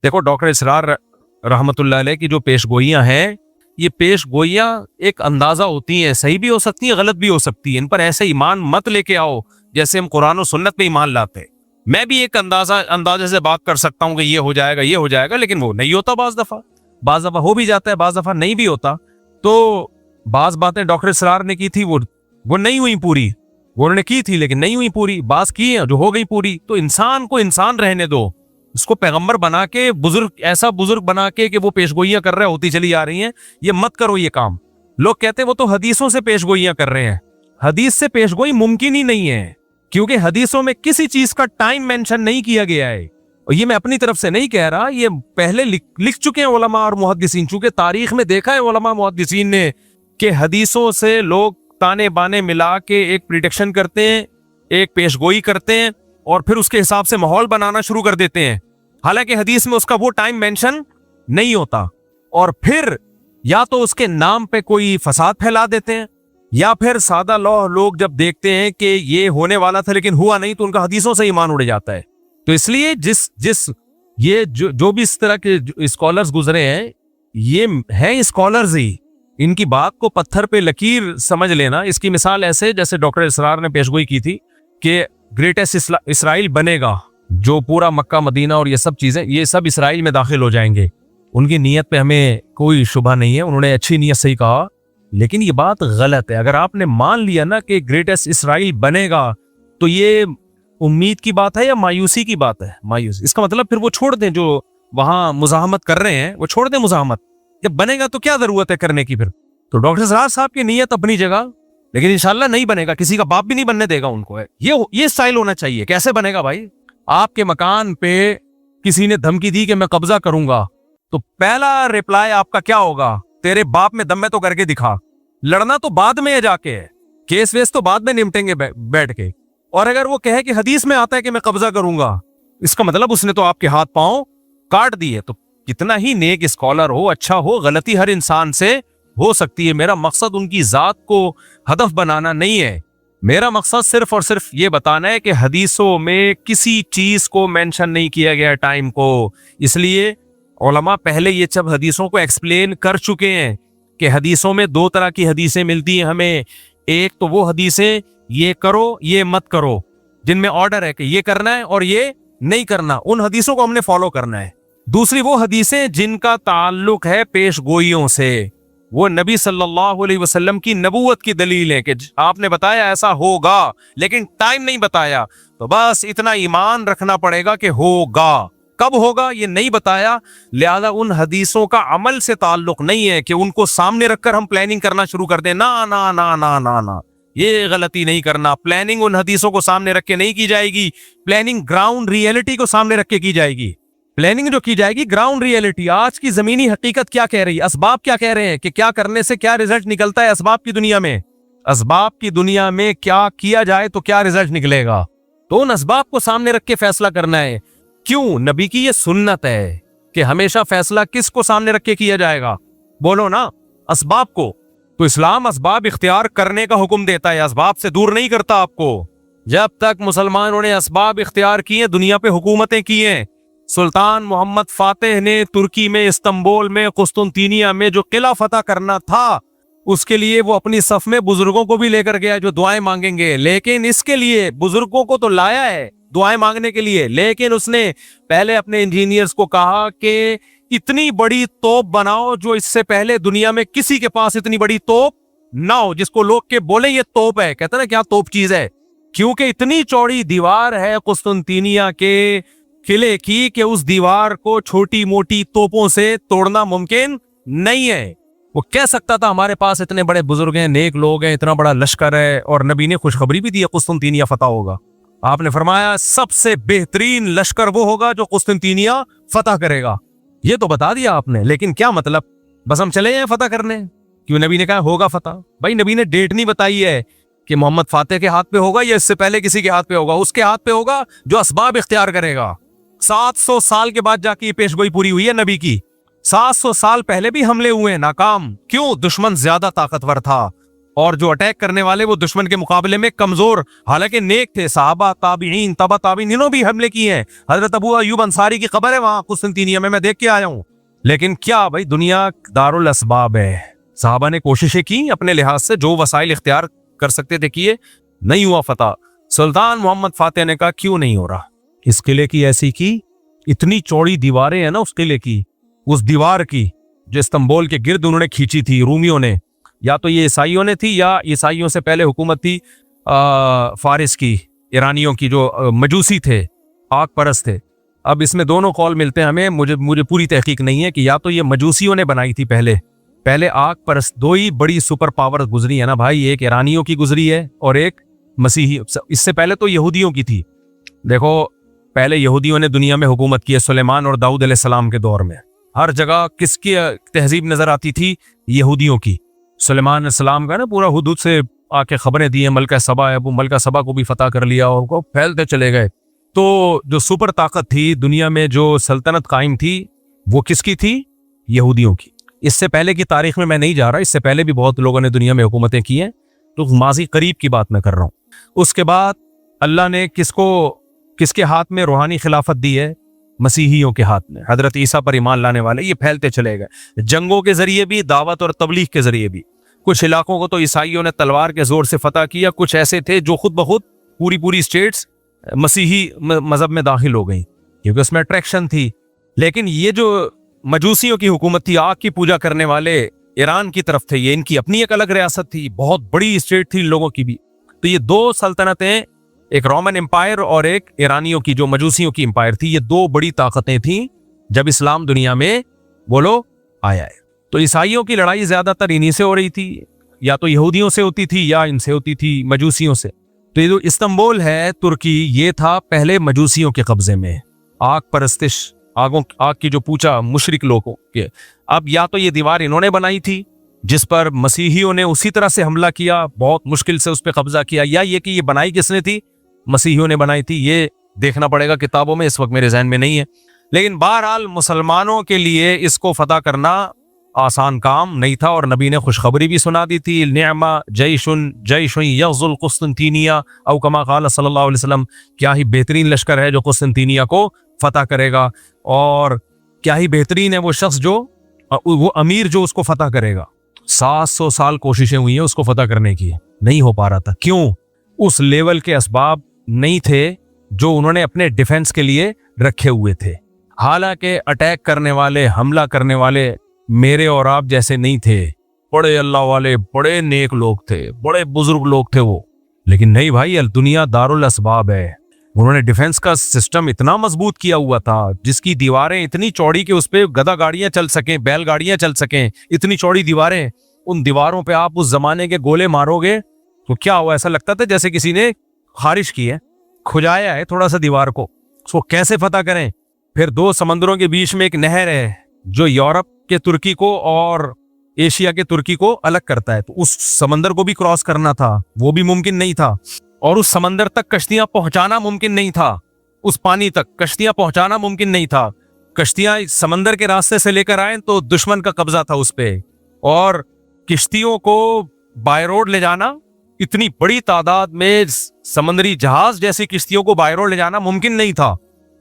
देखो डॉक्टर इसरार रहमतुल्लाह अलैह की जो पेशगोइयां हैं, ये पेशगोइयां एक अंदाजा होती हैं, सही भी हो सकती हैं, गलत भी हो सकती हैं। इन पर ऐसे ईमान मत लेके आओ जैसे हम कुरान और सुन्नत पे ईमान लाते हैं। मैं भी एक अंदाजे से बात कर सकता हूं कि ये हो जाएगा, लेकिन वो नहीं होता। बाज दफा हो भी जाता है, बाज दफा नहीं भी होता। तो बाज बातें डॉक्टर इसरार ने की थी, वो नहीं हुई पूरी। वो उन्होंने की थी लेकिन नहीं हुई पूरी। बाज की है जो हो गई पूरी। तो इंसान को इंसान रहने दो, उसको पैगंबर बना के, ऐसा बुजुर्ग बना के कि वो पेशगोइयां कर रहे होती चली आ रही हैं, ये मत करो ये काम। लोग कहते हैं वो तो हदीसों से पेशगोइयां कर रहे हैं। हदीस से पेशगोई मुमकिन ही नहीं है, क्योंकि हदीसों में किसी चीज का टाइम मेंशन नहीं किया गया है। और ये मैं अपनी तरफ से नहीं कह रहा, ये पहले लिख चुके हैं उलमा और मुहद्दिसीन। चूंकि तारीख में देखा है उलमा मुहद्दिसीन ने कि हदीसों से लोग ताने बाने मिला के एक प्रिडिक्शन करते हैं, एक पेशगोई करते हैं, और फिर उसके हिसाब से माहौल बनाना शुरू कर देते हैं। हालांकि हदीस में उसका वो टाइम मेंशन नहीं होता। और फिर या तो उसके नाम पे कोई फसाद फैला देते हैं, या फिर सादा लोग जब देखते हैं कि ये होने वाला था लेकिन हुआ नहीं, तो उनका हदीसों से ईमान उड़ जाता है। तो इसलिए जो भी इस तरह के स्कॉलर्स गुजरे हैं, ये हैं स्कॉलर्स ही। इनकी बात को पत्थर पे लकीर समझ लेना। इसकी मिसाल ऐसे जैसे डॉक्टर इसरार ने पेशगोई की थी कि ग्रेटेस्ट इसराइल बनेगा, जो पूरा मक्का मदीना और ये सब चीजें, ये सब इसराइल में दाखिल हो जाएंगे। उनकी नीयत पे हमें कोई शुबा नहीं है, उन्होंने अच्छी नीयत से ही कहा, लेकिन ये बात गलत है। अगर आपने मान लिया ना कि ग्रेटेस्ट इसराइल बनेगा, तो ये उम्मीद की बात है या मायूसी की बात है? मायूसी। इसका मतलब फिर वो छोड़ दें, जो वहां मुजाहमत कर रहे हैं वो छोड़ दें मुजाहमत। जब बनेगा तो क्या जरूरत है करने की फिर? तो डॉक्टर इसरार साहब की नीयत अपनी जगह, लेकिन इंशाल्लाह नहीं बनेगा, किसी का बाप भी नहीं बनने देगा उनको। ये स्टाइल होना चाहिए। कैसे बनेगा भाई? आपके मकान पे किसी ने धमकी दी कि मैं कब्जा करूंगा, तो पहला रिप्लाई आपका क्या होगा? तेरे बाप में दम में तो करके दिखा। लड़ना तो बाद में है जाके, केस वेस तो बाद में निपटेंगे बैठ के। और अगर वो कहे कि हदीस में आता है कि मैं कब्जा करूंगा, इसका मतलब उसने तो आपके हाथ पांव काट दिए। तो कितना ही नेक स्कॉलर हो, अच्छा हो, गलती हर इंसान से हो सकती है। मेरा मकसद उनकी जात को हदफ बनाना नहीं है। मेरा मकसद सिर्फ और सिर्फ ये बताना है कि हदीसों में किसी चीज को मेंशन नहीं किया गया टाइम को। इसलिए उलमा पहले ये सब हदीसों को एक्सप्लेन कर चुके हैं कि हदीसों में दो तरह की हदीसें मिलती हैं हमें। एक तो वो हदीसें ये करो ये मत करो, जिनमें ऑर्डर है कि ये करना है और ये नहीं करना, उन हदीसों को हमने फॉलो करना है। दूसरी वो हदीसें जिनका ताल्लुक है पेशगोइयों से, वो नबी सल्लल्लाहु अलैहि वसल्लम की नबूवत की दलील है कि आपने बताया ऐसा होगा, लेकिन टाइम नहीं बताया, तो बस इतना ईमान रखना पड़ेगा कि होगा। कब होगा ये नहीं बताया, लिहाजा उन हदीसों का अमल से ताल्लुक नहीं है कि उनको सामने रखकर हम प्लानिंग करना शुरू कर दें। ना ना ना ना ना ना, ये गलती नहीं करना। प्लानिंग उन हदीसों को सामने रख के नहीं की जाएगी, प्लानिंग ग्राउंड रियलिटी को सामने रख के की जाएगी। प्लानिंग जो की जाएगी ग्राउंड रियलिटी, आज की जमीनी हकीकत क्या कह रही है, असबाब क्या कह रहे हैं कि क्या करने से क्या रिजल्ट निकलता है असबाब की दुनिया में। असबाब की दुनिया में क्या किया जाए तो क्या रिजल्ट निकलेगा, तो उन असबाब को सामने रख के फैसला करना है। क्यों? नबी की ये सुन्नत है कि हमेशा फैसला किसको सामने रख के किया जाएगा? बोलो ना, असबाब को। तो इस्लाम असबाब इख्तियार करने का हुक्म देता है, असबाब से दूर नहीं करता आपको। जब तक मुसलमानों ने असबाब इख्तियार किए, दुनिया पे हुकूमतें की हैं। सुल्तान मोहम्मद फातेह ने तुर्की में, इस्तांबुल में, कुस्तुनतीनिया में जो किला फतह करना था, उसके लिए वो अपनी सफ में बुजुर्गों को भी लेकर गया जो दुआएं मांगेंगे। लेकिन इसके लिए बुजुर्गों को तो लाया है दुआएं मांगने के लिए, लेकिन उसने पहले अपने इंजीनियर्स को कहा कि इतनी बड़ी तोप बनाओ जो इससे पहले दुनिया में किसी के पास इतनी बड़ी तोप ना हो, जिसको लोग के बोले ये तोप है। कहते ना क्या तोप चीज है, क्योंकि इतनी चौड़ी दीवार है कुस्तुनतीनिया के किले की कि उस दीवार को छोटी मोटी तोपों से तोड़ना मुमकिन नहीं है। वो कह सकता था हमारे पास इतने बड़े बुजुर्ग हैं, नेक लोग हैं, इतना बड़ा लश्कर है, और नबी ने खुशखबरी भी दी है कुस्तुनतीनिया फतह होगा। आपने फरमाया सबसे बेहतरीन लश्कर वो होगा जो कुस्तुनतीनिया फतह करेगा। ये तो बता दिया आपने, लेकिन क्या मतलब बस हम चले जाएं फतह करने? क्यों? नबी ने कहा होगा फतह। भाई नबी ने डेट नहीं बताई है कि मोहम्मद फातेह के हाथ पे होगा या इससे पहले किसी के हाथ पे होगा। उसके हाथ पे होगा जो असबाब इख्तियार करेगा। 700 साल के बाद जाके ये पेशगोई पूरी हुई है नबी की। 700 साल पहले भी हमले हुए, नाकाम। क्यों? दुश्मन ज्यादा ताकतवर था। और जो अटैक करने वाले वो दुश्मन के मुकाबले में कमजोर, हालांकि नेक थे। साहबा, ताबीईन, तबा ताबीईन, इन्होंने भी हमले किए हैं। हजरत अबू अयूब अंसारी की खबर है वहां कुस्तुनतीनिया में, मैं देख के आया हूं। लेकिन क्या भाई, दुनिया दारुल असबाब है। साहबा ने कोशिशें की अपने लिहाज से, जो वसाइल इख्तियार कर सकते थे किए, नहीं हुआ फतह। सुल्तान मोहम्मद फातेह ने कहा क्यों नहीं हो रहा, इस किले की ऐसी की, इतनी चौड़ी दीवारें हैं ना उस किले की, उस दीवार की जो इस्तांबुल के गिर्द उन्होंने खींची थी रूमियों ने, या तो ये ईसाइयों ने थी या ईसाइयों से पहले हुकूमत थी फारिस की, ईरानियों की, जो मजूसी थे, आग परस्त थे। अब इसमें दोनों कौल मिलते हैं हमें, मुझे पूरी तहकीक नहीं है कि या तो ये मजूसियों ने बनाई थी पहले आग परस्त। दो ही बड़ी सुपर पावर गुजरी है ना भाई, एक ईरानियों की गुजरी है और एक मसीही। इससे पहले तो यहूदियों की थी। देखो, पहले यहूदियों ने दुनिया में हुकूमत की है, सुलेमान और दाऊद अलैहिस्सलाम के दौर में। हर जगह किसकी तहजीब नजर आती थी? यहूदियों की। सुलेमान अलैहिस्सलाम का ना पूरा हुदूद से आके खबरें दी हैं, मलका सबा है, वो मलका सबा को भी फतह कर लिया और उनको फैलते चले गए। तो जो सुपर ताकत थी दुनिया में, जो सल्तनत कायम थी, वो किसकी थी? यहूदियों की। इससे पहले की तारीख में मैं नहीं जा रहा, इससे पहले भी बहुत लोगों ने दुनिया में हुकूमतें की हैं, तो माजी करीब की बात मैं कर रहा हूँ। उसके बाद अल्लाह ने किसके हाथ में रूहानी खिलाफत दी है? मसीहियों के हाथ में। हजरत ईसा पर ईमान लाने वाले ये फैलते चले गए, जंगों के जरिए भी, दावत और तबलीग के जरिए भी। कुछ इलाकों को तो ईसाइयों ने तलवार के जोर से फतह किया, कुछ ऐसे थे जो खुद ब खुद पूरी स्टेट्स मसीही मजहब में दाखिल हो गई, क्योंकि उसमें अट्रैक्शन थी। लेकिन ये जो मजूसियों की हुकूमत थी, आग की पूजा करने वाले ईरान की तरफ थे, ये इनकी अपनी एक अलग रियासत थी, बहुत बड़ी स्टेट थी इन लोगों की भी। तो ये दो सल्तनतें, एक रोमन एम्पायर और एक ईरानियों की जो मजूसियों की एम्पायर थी, ये दो बड़ी ताकतें थीं जब इस्लाम दुनिया में बोलो आया है। तो ईसाइयों की लड़ाई ज्यादातर इन्हीं से हो रही थी, या तो यहूदियों से होती थी या इनसे होती थी, मजूसियों से। तो ये जो इस्तांबुल है तुर्की, ये था पहले मजूसियों के कब्जे में, आग परस्तिश, आग की जो पूजा मुशरिक लोगों के। अब या तो ये दीवार इन्होंने बनाई थी जिस पर मसीहियों ने उसी तरह से हमला किया, बहुत मुश्किल से उस पर कब्जा किया, या ये कि ये बनाई किसने थी? मसीहियों ने बनाई थी। ये देखना पड़ेगा किताबों में, इस वक्त मेरे जहन में नहीं है। लेकिन बहरहाल मुसलमानों के लिए इसको फतह करना आसान काम नहीं था, और नबी ने खुशखबरी भी सुना दी थी, निअमा जैशुन यग़ज़ुल कुस्तुनतीनिया औ कमा क़ाल सल्लल्लाहु अलैहि वसल्लम, क्या ही बेहतरीन लश्कर है जो कुस्तुनतीनिया को फतह करेगा, और क्या ही बेहतरीन है वो शख्स जो, वो अमीर जो उसको फतह करेगा। 700 साल कोशिशें हुई हैं उसको फतह करने की, नहीं हो पा रहा था। क्यों? उस लेवल के असबाब नहीं थे जो उन्होंने अपने डिफेंस के लिए रखे हुए थे। हालांकि अटैक करने वाले, हमला करने वाले मेरे और आप जैसे नहीं थे, बड़े अल्लाह वाले, बड़े नेक लोग थे, बड़े बुजुर्ग लोग थे वो। लेकिन नहीं भाई, दुनिया दारुल असबाब है। उन्होंने डिफेंस का सिस्टम इतना मजबूत किया हुआ था, जिसकी दीवारें इतनी चौड़ी कि उस पे गधा गाड़ियां चल सकें, बैल गाड़ियां चल सकें, इतनी चौड़ी दीवारें। उन दीवारों पे आप उस जमाने के गोले मारोगे तो क्या हुआ, ऐसा लगता था जैसे किसी ने खारिश की है, खुजाया है थोड़ा सा दीवार को। उसको कैसे फतह करें? फिर दो समंदरों के बीच में एक नहर है जो यूरोप के तुर्की को और एशिया के तुर्की को अलग करता है, तो उस समंदर को भी क्रॉस करना था, वो भी मुमकिन नहीं था। और उस समंदर तक कश्तियां पहुंचाना मुमकिन नहीं था, उस पानी तक कश्तियां पहुंचाना मुमकिन नहीं था। कश्तियां समंदर के रास्ते से लेकर आए तो दुश्मन का कब्जा था उस पे, और किश्तियों को बाय रोड ले जाना, इतनी बड़ी तादाद में समंदरी जहाज जैसी किश्तियों को बाय रोड ले जाना मुमकिन नहीं था।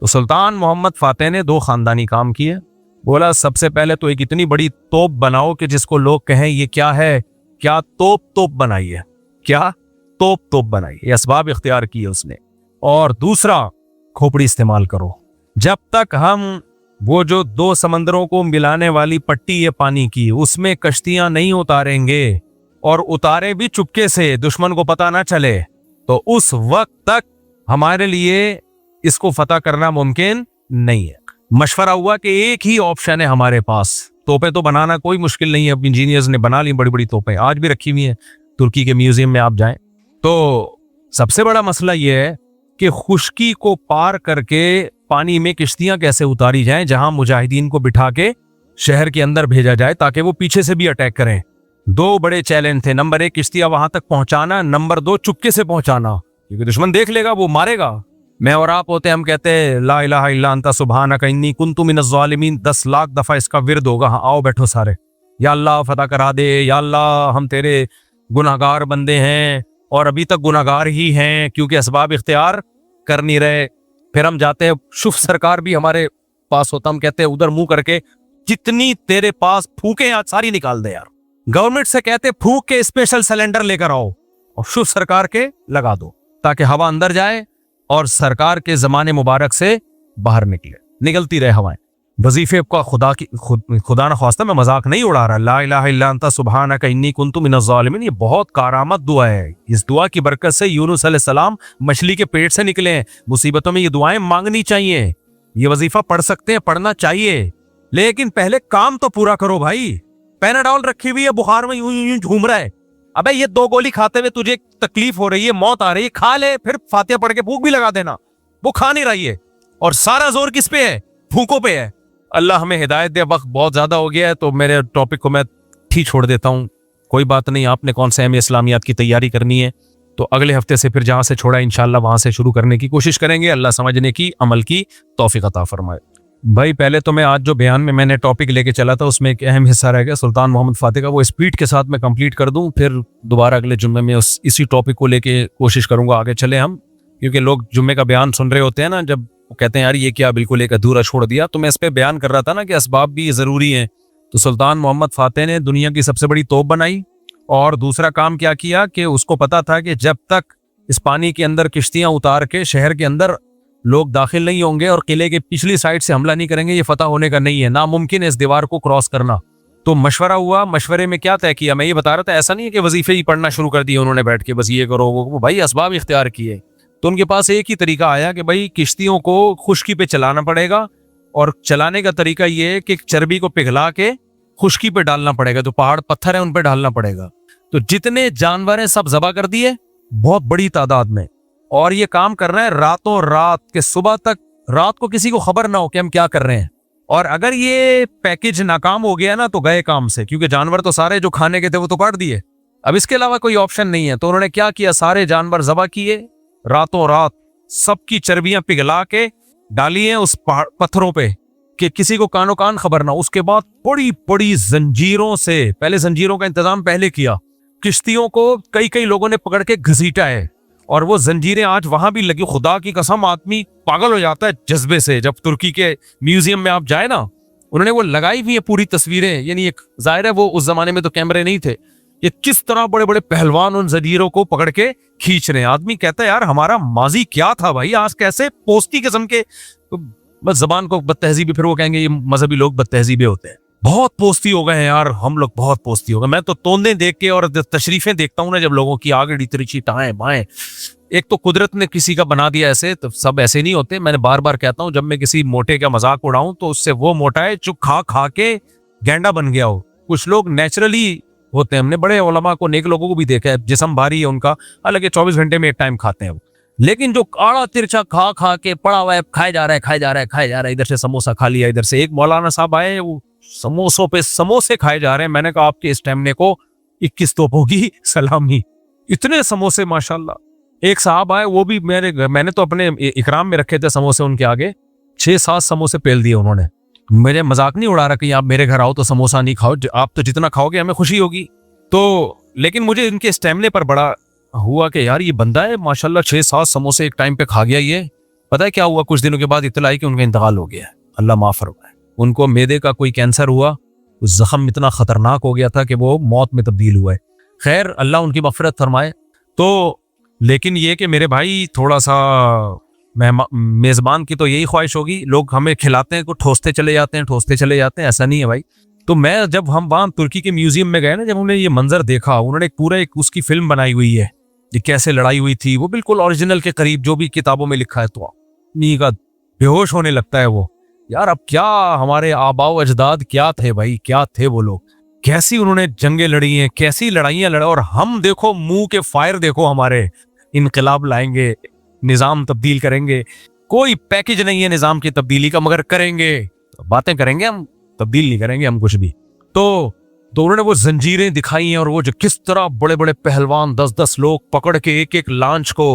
तो सुल्तान मोहम्मद फातेह ने दो खानदानी काम किए। बोला सबसे पहले तो एक इतनी बड़ी तोप बनाओ कि जिसको लोग कहें ये क्या है, क्या तोप बनाई है, क्या तोप बनाई, ये असबाब इख्तियार किए उसने। और दूसरा, खोपड़ी इस्तेमाल करो। जब तक हम वो जो दो समंदरों को मिलाने वाली पट्टी है पानी की, उसमें कश्तियां नहीं उतारेंगे, और उतारे भी चुपके से, दुश्मन को पता ना चले, तो उस वक्त तक हमारे लिए इसको फतह करना मुमकिन नहीं है। मशवरा हुआ कि एक ही ऑप्शन है हमारे पास, तोपें तो बनाना कोई मुश्किल नहीं है, अब इंजीनियर्स ने बना ली बड़ी बड़ी तोपें, आज भी रखी हुई हैं तुर्की के म्यूजियम में आप जाएं। तो सबसे बड़ा मसला यह है कि खुश्की को पार करके पानी में किश्तियां कैसे उतारी जाएं, जहां मुजाहिदीन को बिठा के शहर के अंदर भेजा जाए ताकि वो पीछे से भी अटैक करें। दो बड़े चैलेंज थे, नंबर 1 किश्तियां वहां तक पहुंचाना, नंबर 2 चुपके से पहुंचाना, क्योंकि दुश्मन देख लेगा, वो मारेगा। मैं और आप होते, हम कहते हैं ला इलाहा इल्ला अंता सुब्हानक इन्नी कुन्तु मिनज़ ज़ालिमीन, 10 लाख दफा इसका विर्द होगा। हाँ, आओ बैठो सारे, या अल्लाह फतह करा दे, या अल्लाह हम तेरे गुनाहगार बंदे हैं और अभी तक गुनाहगार ही हैं क्योंकि असबाब इख्तियार कर नहीं रहे। फिर हम जाते हैं, शुभ सरकार भी हमारे पास होता, हम कहते हैं उधर मुंह करके जितनी तेरे पास फूके आज सारी निकाल दे यार। गवर्नमेंट से कहते फूक के स्पेशल सिलेंडर लेकर आओ और शुभ सरकार के लगा दो ताकि हवा अंदर जाए और सरकार के जमाने मुबारक से बाहर निकलती रहे हवाएं। वजीफे का खुदा न ख्वास्ता मैं मजाक नहीं उड़ा रहा। ला इलाहा इल्ला अंता सुब्हानक इन्नी कुन्तु मिनज़ ज़ालिमीन, ये बहुत कारामत दुआ है। इस दुआ की बरकत से यूनुस अलैहिस्सलाम मछली के पेट से निकले हैं। मुसीबतों में ये दुआएं मांगनी चाहिए, ये वजीफा पढ़ सकते हैं, पढ़ना चाहिए, लेकिन पहले काम तो पूरा करो भाई। पैनाडॉल रखी हुई है, बुखार में यूं यूं घूम रहा है, अबे ये 2 गोली खाते हुए तुझे तकलीफ हो रही है, मौत आ रही है, खा ले, फिर फातिहा पढ़ के भूख भी लगा देना। वो खा नहीं रही है और सारा जोर किस पे है? भूखों पे है। अल्लाह हमें हिदायत दे। वक्त बहुत ज्यादा हो गया है तो मेरे टॉपिक को मैं ठीक छोड़ देता हूँ। कोई बात नहीं, आपने कौन से एम.ए. इस्लामियात की तैयारी करनी है तो अगले हफ्ते से फिर जहां से छोड़ा इंशाल्लाह वहां से शुरू करने की कोशिश करेंगे। अल्लाह समझने की, अमल की तौफीक अता फरमाए। भाई पहले तो मैं आज जो बयान में मैंने टॉपिक लेके चला था उसमें एक अहम हिस्सा रह गया सुल्तान मोहम्मद फातिह का, वो स्पीड के साथ मैं कंप्लीट कर दूं, फिर दोबारा अगले जुम्मे में इसी टॉपिक को लेके कोशिश करूंगा आगे चले हम, क्योंकि लोग जुम्मे का बयान सुन रहे होते हैं ना, जब वो कहते हैं यार ये क्या बिल्कुल एक अधूरा छोड़ दिया। तो मैं इस पे बयान कर रहा था ना कि असबाब भी जरूरी हैं। तो सुल्तान मोहम्मद फातिह ने दुनिया की सबसे बड़ी तोप बनाई और दूसरा काम क्या किया कि उसको पता था कि जब तक इस पानी के अंदर किश्तियां उतार के शहर के अंदर लोग दाखिल नहीं होंगे और किले के पिछली साइड से हमला नहीं करेंगे, ये फतह होने का नहीं है, नामुमकिन है इस दीवार को क्रॉस करना। तो मशवरा हुआ, मशवरे में क्या तय किया मैं ये बता रहा था। ऐसा नहीं है कि वजीफे ही पढ़ना शुरू कर दिए उन्होंने बैठ के, बस ये करो वो, भाई असबाब इख्तियार किए। तो उनके पास एक ही तरीका आया कि भाई किश्तियों को खुश्की पे चलाना पड़ेगा और चलाने का तरीका ये है कि चर्बी को पिघला के खुश्की पे डालना पड़ेगा, तो पहाड़ पत्थर है उन पे डालना पड़ेगा। तो जितने जानवर हैं सब जबा कर दिए बहुत बड़ी तादाद में, और ये काम कर रहे हैं रातों रात के सुबह तक, रात को किसी को खबर ना हो कि हम क्या कर रहे हैं। और अगर ये पैकेज नाकाम हो गया ना तो गए काम से, क्योंकि जानवर तो सारे जो खाने के थे वो तो काट दिए, अब इसके अलावा कोई ऑप्शन नहीं है। तो उन्होंने क्या किया, सारे जानवर जबा किए रातों रात, सबकी चर्बियां पिघला के डाली हैं उस पत्थरों पे कि किसी को कानो कान खबर ना। उसके बाद बड़ी बड़ी जंजीरों से, पहले जंजीरों का इंतजाम पहले किया, किश्तियों को कई कई लोगों ने पकड़ के घसीटा है और वो जंजीरें आज वहां भी लगी। खुदा की कसम आदमी पागल हो जाता है जज्बे से। जब तुर्की के म्यूजियम में आप जाए ना, उन्होंने वो लगाई हुई है पूरी तस्वीरें, यानी एक जाहिर है वो उस जमाने में तो कैमरे नहीं थे, ये किस तरह बड़े बड़े पहलवान उन जंजीरों को पकड़ के खींच रहे हैं। आदमी कहता है यार हमारा माजी क्या था भाई, आज कैसे पोस्ती किस्म के, तो बस जबान को बदतहजीबी, फिर वो कहेंगे ये मजहबी लोग बदतहजीबे होते हैं, बहुत पोस्ती हो गए हैं यार हम लोग, बहुत पोस्ती हो गए। मैं तो तोंदे देख के और तशरीफें देखता हूँ ना जब लोगों की आगे तिरछी टाएं बाएं, एक तो कुदरत ने किसी का बना दिया ऐसे, तो सब ऐसे नहीं होते। मैंने बार बार कहता हूँ जब मैं किसी मोटे का मजाक उड़ाऊं तो उससे वो मोटा है जो खा खा के गैंडा बन गया हो। कुछ लोग नेचुरली होते हैं, हमने बड़े उलमा को, नेक लोगों को भी देखा है, जिस्म भारी है उनका, हालांकि 24 घंटे में एक टाइम खाते हैं वो, लेकिन जो काड़ा तिरछा खा खा के पड़ा हुआ है, खाए जा रहा है खाए जा रहा है खाए जा रहा है, इधर से समोसा खा लिया, इधर से एक मौलाना साहब आए वो समोसों पे समोसे खाए जा रहे हैं। मैंने कहा आपके इस स्टैमिने को 21 तोपों की सलामी, इतने समोसे माशाल्लाह। एक साहब आए, वो भी मैंने तो अपने इकराम में रखे थे समोसे, उनके आगे 6-7 समोसे पेल दिए उन्होंने। मेरे मजाक नहीं उड़ा रहा कि आप मेरे घर आओ तो समोसा नहीं खाओ, आप तो जितना खाओगे हमें खुशी होगी। तो लेकिन मुझे इनके स्टैमिने पर बड़ा हुआ कि यार ये बंदा है माशाल्लाह 6-7 समोसे एक टाइम पे खा गया। ये पता है क्या हुआ, कुछ दिनों के बाद इत्तला आई कि उनका इंतकाल हो गया, अल्लाह माफ फरमाए। उनको मैदे का कोई कैंसर हुआ, उस जख्म इतना खतरनाक हो गया था कि वो मौत में तब्दील हुआ है। खैर अल्लाह उनकी मग़फ़िरत फरमाए। तो लेकिन ये कि मेरे भाई थोड़ा सा मेज़बान की तो यही ख्वाहिश होगी, लोग हमें खिलाते हैं को ठोसते चले जाते हैं, ठोसते चले जाते हैं, ऐसा नहीं है भाई। तो मैं जब हम वहाँ तुर्की के म्यूजियम में गए ना, जब उन्होंने ये मंजर देखा, उन्होंने एक पूरा एक उसकी फिल्म बनाई हुई है ये कैसे लड़ाई हुई थी, वो बिल्कुल ओरिजिनल के करीब जो भी किताबों में लिखा है, तो नी का बेहोश होने लगता है वो। यार अब क्या हमारे आबाओ अजदाद क्या थे भाई, क्या थे वो लोग, कैसी उन्होंने जंगें लड़ी हैं, कैसी लड़ाइयां लड़ा, और हम देखो मुंह के फायर देखो हमारे, इनकलाब लाएंगे, निजाम तब्दील करेंगे, कोई पैकेज नहीं है निजाम की तब्दीली का, मगर करेंगे, बातें करेंगे हम, तब्दील नहीं करेंगे हम कुछ भी। तो उन्होंने वो जंजीरें दिखाई हैं और वो जो किस तरह बड़े बड़े पहलवान 10-10 लोग पकड़ के एक एक लांच को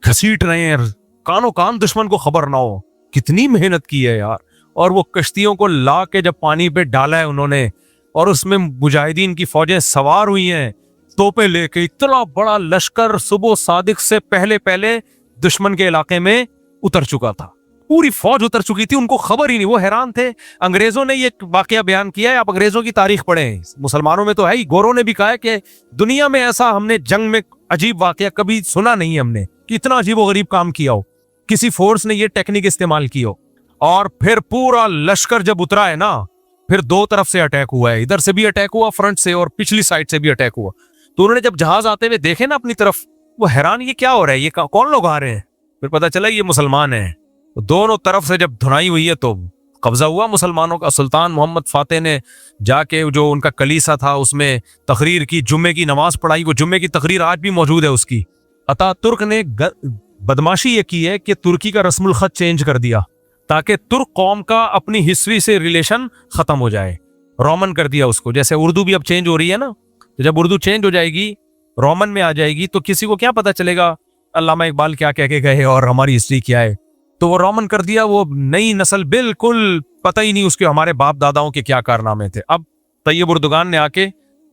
घसीट रहे हैं, कानो कान दुश्मन को खबर ना हो, कितनी मेहनत की है यार। और वो कश्तियों को ला के जब पानी पे डाला है उन्होंने, और उसमें मुजाहिदीन की फौजें सवार हुई हैं, तोपे लेके इतना बड़ा लश्कर सुबह सादिक से पहले पहले दुश्मन के इलाके में उतर चुका था। पूरी फौज उतर चुकी थी, उनको खबर ही नहीं, वो हैरान थे। अंग्रेजों ने ये वाकया बयान किया है, आप अंग्रेजों की तारीख पढ़ें, मुसलमानों में तो है ही, गोरों ने भी कहा है कि दुनिया में ऐसा हमने जंग में अजीब वाकया कभी सुना नहीं है हमने कि इतना अजीब व गरीब काम किया हो, किसी फोर्स ने ये टेक्निक इस्तेमाल की हो। और फिर पूरा लश्कर जब उतरा है ना, फिर दो तरफ से अटैक हुआ है, इधर से भी अटैक हुआ फ्रंट से और पिछली साइड से भी अटैक हुआ। तो उन्होंने जब जहाज आते हुए देखे ना अपनी तरफ, वो हैरान, ये क्या हो रहा है, ये कौन लोग आ रहे हैं। फिर पता चला ये मुसलमान हैं। तो दोनों तरफ से जब धुनाई हुई है तो कब्जा हुआ मुसलमानों का। सुल्तान मोहम्मद फातेह ने जाके जो उनका कलीसा था उसमें तकरीर की, जुम्मे की नमाज पढ़ाई। वो जुम्मे की तकरीर आज भी मौजूद है उसकी। अतातुर्क ने बदमाशी ये की है कि तुर्की का रस्मुल खत चेंज कर दिया ताकि तुर्क कौम का अपनी हिस्ट्री से रिलेशन खत्म हो जाए। रोमन कर दिया उसको, जैसे उर्दू भी अब चेंज हो रही है ना, तो जब उर्दू चेंज हो जाएगी, रोमन में आ जाएगी, तो किसी को क्या पता चलेगा अल्लामा इकबाल क्या कह के गए और हमारी हिस्ट्री क्या है। तो वो रोमन कर दिया, वो नई नस्ल बिल्कुल पता ही नहीं उसके हमारे बाप दादाओं के क्या कारनामे थे। अब तैयब उर्दुगान ने आके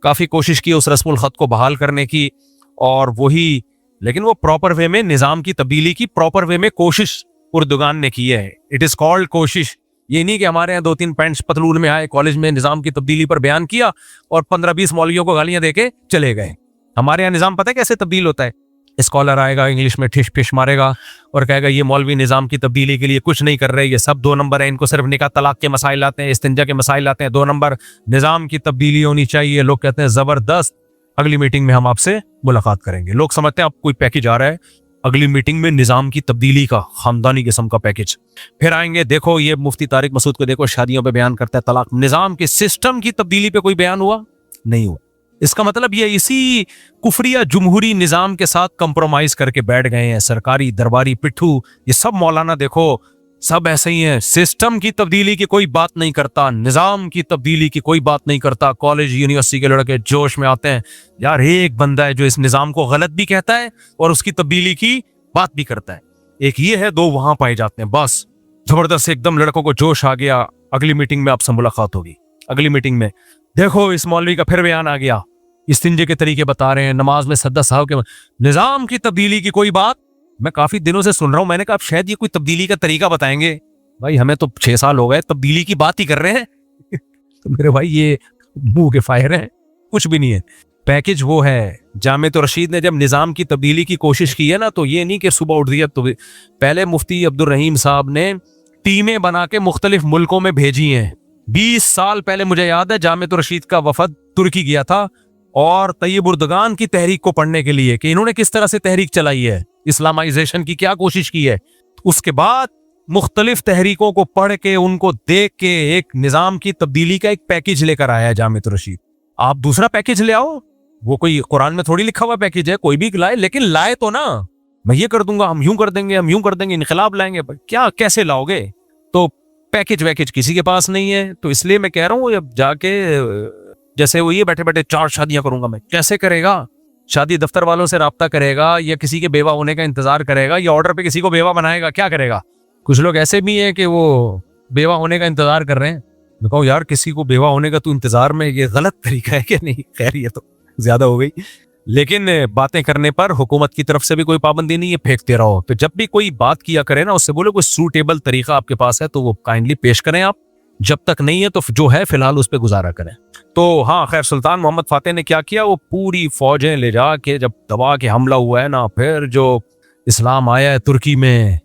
काफी कोशिश की उस रस्मुल खत को बहाल करने की, और वही, लेकिन वो प्रॉपर वे में निजाम की तब्दीली की प्रॉपर वे में कोशिश उर्दुगान ने की है। इट इज कॉल्ड कोशिश। ये नहीं कि हमारे यहाँ 2-3 पैंट्स पतलून में आए, कॉलेज में निजाम की तब्दीली पर बयान किया और 15-20 मौलवियों को गालियां देके चले गए। हमारे यहाँ निजाम पता है कैसे तब्दील होता है। स्कॉलर आएगा, इंग्लिश में ठिश फिश मारेगा और कहेगा ये मौलवी निजाम की तब्दीली के लिए कुछ नहीं कर रहे, ये सब 2 नंबर है, इनको सिर्फ निकाह तलाक के मसाइल आते हैं, इस्तिंजा के मसाइल आते हैं, 2 नंबर, निजाम की तब्दीली होनी चाहिए। लोग कहते हैं जबरदस्त, अगली मीटिंग में हम आपसे मुलाकात करेंगे। लोग समझते हैं आप कोई पैकेज आ रहा है, अगली मीटिंग में निजाम की तब्दीली का खानदानी किस्म का पैकेज। फिर आएंगे, देखो ये मुफ्ती तारिक मसूद को देखो शादियों पे बयान करता है तलाक। निजाम के सिस्टम की तब्दीली पे कोई बयान हुआ नहीं हुआ। इसका मतलब ये इसी कुफरिया जुमहूरी निजाम के साथ कंप्रोमाइज करके बैठ गए हैं। सरकारी दरबारी पिट्ठू ये सब मौलाना देखो सब ऐसे ही हैं। सिस्टम की तब्दीली की कोई बात नहीं करता, निजाम की तब्दीली की कोई बात नहीं करता। कॉलेज यूनिवर्सिटी के लड़के जोश में आते हैं, यार एक बंदा है जो इस निजाम को गलत भी कहता है और उसकी तब्दीली की बात भी करता है। एक ये है, 2 वहां पाए जाते हैं। बस जबरदस्त एकदम लड़कों को जोश आ गया, अगली मीटिंग में आपसे मुलाकात होगी। अगली मीटिंग में देखो इस मौलवी का फिर बयान आ गया, इस्तिंजे के तरीके बता रहे हैं, नमाज में सद्दा साहब के, निजाम की तब्दीली की कोई बात। मैं काफी दिनों से सुन रहा हूं, मैंने कहा शायद ये कोई तब्दीली का तरीका बताएंगे। भाई हमें तो 6 साल हो गए तब्दीली की बात ही कर रहे हैं तो मेरे भाई ये मुंह के फायर हैं, कुछ भी नहीं है। पैकेज वो है, जामिया रशीद ने जब निजाम की तब्दीली की कोशिश की है ना, तो ये नहीं कि सुबह उठ दिया। तो पहले मुफ्ती अब्दुल रहीम साहब ने टीमें बना के मुख्तलिफ मुल्कों में भेजी हैं। 20 साल पहले मुझे याद है जामिया रशीद का वफद तुर्की गया था और तैयब उर्दुगान की तहरीक को पढ़ने के लिए कि इन्होंने किस तरह से तहरीक चलाई है, इस्लामाइजेशन की क्या कोशिश की है। उसके बाद मुख्तलिफ तहरीकों को पढ़ के उनको देख के एक निजाम की तब्दीली का एक पैकेज लेकर आया है जामिया रशीद। आप दूसरा पैकेज ले आओ, वो कोई कुरान में थोड़ी लिखा हुआ पैकेज है, कोई भी लाए, लेकिन लाए तो ना, मैं ये कर दूंगा, हम यूं कर देंगे, हम यूं कर देंगे, इनकलाब लाएंगे। क्या कैसे लाओगे? तो पैकेज वैकेज किसी के पास नहीं है। तो इसलिए मैं कह रहा हूँ अब जाके जैसे वो ये बैठे बैठे 4 शादियां करूंगा, मैं कैसे करेगा? शादी दफ्तर वालों से राब्ता करेगा या किसी के बेवा होने का इंतजार करेगा या ऑर्डर पे किसी को बेवा बनाएगा, क्या करेगा? कुछ लोग ऐसे भी हैं कि वो बेवा होने का इंतजार कर रहे हैं। मैं कहूँ यार किसी को बेवा होने का तू इंतजार में, ये गलत तरीका है कि नहीं? खैर ये तो ज्यादा हो गई, लेकिन बातें करने पर हुकूमत की तरफ से भी कोई पाबंदी नहीं है, फेंकते रहो। तो जब भी कोई बात किया करे ना, उससे बोले कोई सूटेबल तरीका आपके पास है तो वो काइंडली पेश करें आप, जब तक नहीं है तो जो है फिलहाल उस पर गुजारा करें। तो हाँ खैर, सुल्तान मोहम्मद फातेह ने क्या किया, वो पूरी फौजें ले जा के जब दबा के हमला हुआ है ना, फिर जो इस्लाम आया है तुर्की में,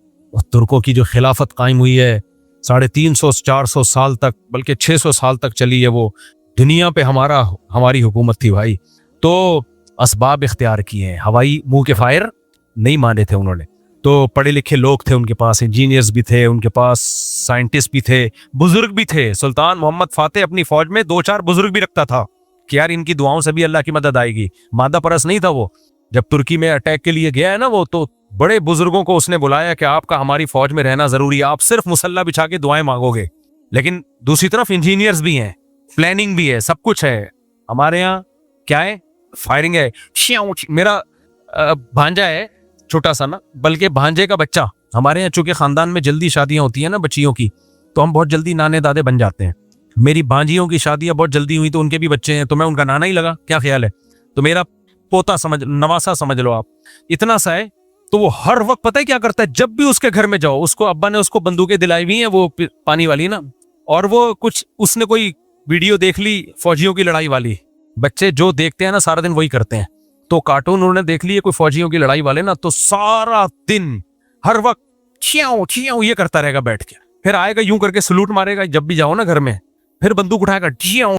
तुर्कों की जो खिलाफत कायम हुई है 350-400 साल तक, बल्कि 600 साल तक चली है, वो दुनिया पे हमारी हुकूमत थी भाई। तो असबाब इख्तियार किए हैं, हवाई मुंह के फायर नहीं माने थे उन्होंने। तो पढ़े लिखे लोग थे उनके पास, इंजीनियर्स भी थे उनके पास, साइंटिस्ट भी थे, बुजुर्ग भी थे। सुल्तान मोहम्मद फातेह अपनी फौज में 2-4 बुजुर्ग भी रखता था कि यार इनकी दुआओं से भी अल्लाह की मदद आएगी। मादा परस नहीं था वो। जब तुर्की में अटैक के लिए गया है ना वो, तो बड़े बुजुर्गों को उसने बुलाया कि आपका हमारी फौज में रहना जरूरी है, आप सिर्फ मुसल्ला बिछा के दुआएं मांगोगे। लेकिन दूसरी तरफ इंजीनियर्स भी हैं, प्लानिंग भी है, सब कुछ है। हमारे यहाँ क्या है, फायरिंग है। मेरा भांजा है छोटा सा ना, बल्कि भांजे का बच्चा। हमारे यहाँ चूंकि खानदान में जल्दी शादियां होती है ना बच्चियों की, तो हम बहुत जल्दी नाने दादे बन जाते हैं। मेरी भांजियों की शादियां बहुत जल्दी हुई तो उनके भी बच्चे हैं, तो मैं उनका नाना ही लगा, क्या ख्याल है? तो मेरा पोता समझ, नवासा समझ लो आप, इतना सा है। तो वो हर वक्त पता है क्या करता है, जब भी उसके घर में जाओ, उसको अब्बा ने उसको बंदूकें दिलाई हुई हैं वो पानी वाली ना, और वो कुछ उसने कोई वीडियो देख ली फौजियों की लड़ाई वाली, बच्चे जो देखते हैं ना सारा दिन वही करते हैं, तो कार्टून उन्होंने देख लिए कोई फौजियों की लड़ाई वाले ना, तो सारा दिन हर वक्त चियाओ चियाओ ये करता रहेगा बैठ के, फिर आएगा यूं करके सलूट मारेगा जब भी जाओ ना घर में, फिर बंदूक उठाएगा चियाओ